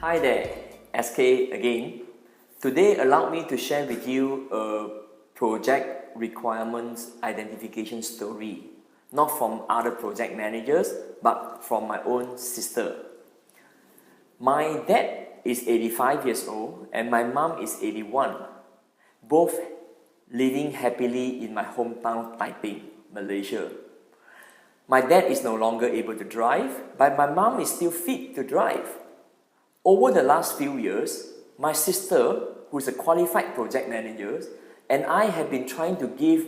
Hi there, SK again. Today allow me to share with you a project requirements identification story, not from other project managers, but from my own sister. My dad is 85 years old and my mom is 81, both living happily in my hometown Taipei, Malaysia. My dad is no longer able to drive, but my mom is still fit to drive. Over the last few years, my sister, who is a qualified project manager, and I have been trying to give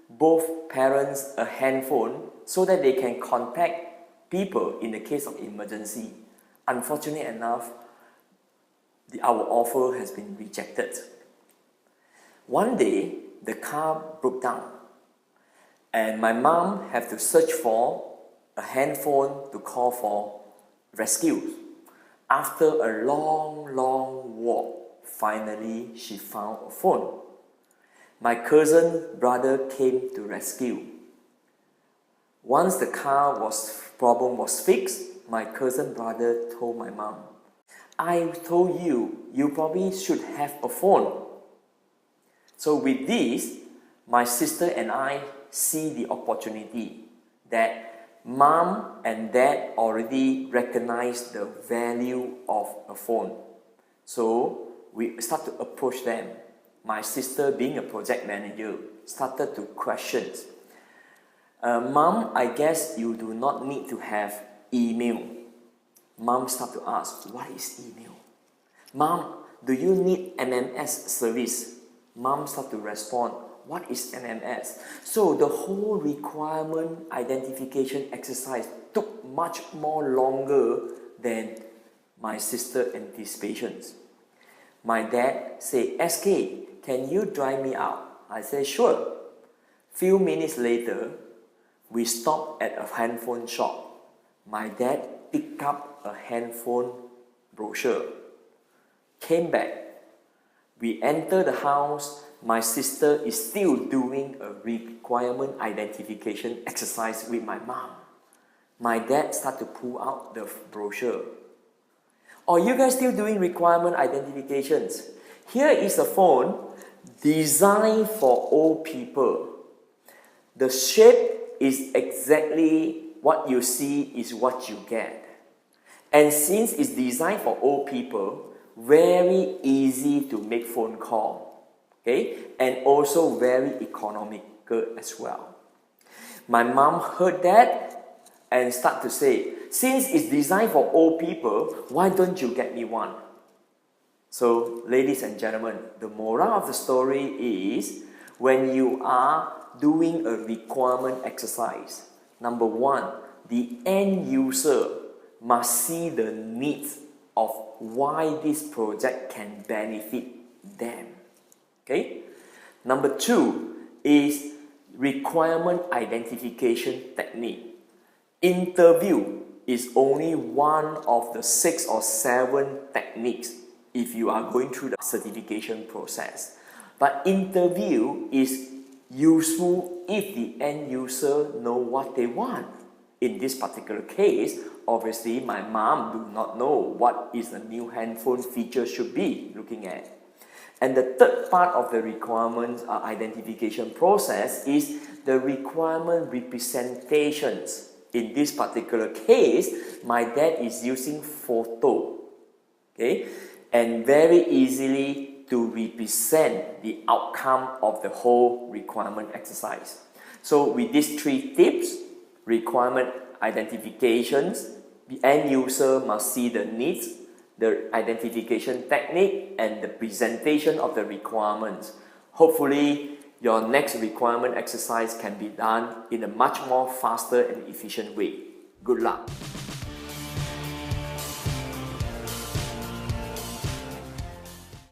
both parents a handphone so that they can contact people in the case of emergency. Unfortunately enough, our offer has been rejected. One day, the car broke down and my mom had to search for a handphone to call for rescue. After a long walk, finally she found a phone. My cousin brother came to rescue. Once the problem was fixed, my cousin brother told my mom, "I told you, you probably should have a phone." So with this, my sister and I see the opportunity that Mom and Dad already recognize the value of a phone. So we start to approach them. My sister, being a project manager, started to question. Mom, I guess you do not need to have email. Mom started to ask, what is email? Mom, do you need MMS service? Mom started to respond, what is MMS? So the whole requirement identification exercise took much more longer than my sister anticipations. My dad said, "SK, can you drive me out?" I said, "Sure." Few minutes later, we stopped at a handphone shop. My dad picked up a handphone brochure, came back. We entered the house. My sister is still doing a requirement identification exercise with my mom. My dad started to pull out the brochure. "Are you guys still doing requirement identifications? Here is a phone designed for old people. The shape is exactly what you see is what you get. And since it's designed for old people, very easy to make phone call. Okay? And also very economical as well." My mom heard that and started to say, "Since it's designed for old people, why don't you get me one?" So, ladies and gentlemen, the moral of the story is when you are doing a requirement exercise, number one, the end user must see the needs of why this project can benefit them. Okay? Number two is requirement identification technique. Interview is only one of the 6 or 7 techniques if you are going through the certification process. But interview is useful if the end user know what they want. In this particular case, obviously my mom do not know what is the new handphone feature should be looking at. And the third part of the requirement identification process is the requirement representations. In this particular case, my dad is using photo, okay, and very easily to represent the outcome of the whole requirement exercise. So with these 3 tips, requirement identifications, the end user must see the needs, the identification technique, and the presentation of the requirements. Hopefully, your next requirement exercise can be done in a much more faster and efficient way. Good luck!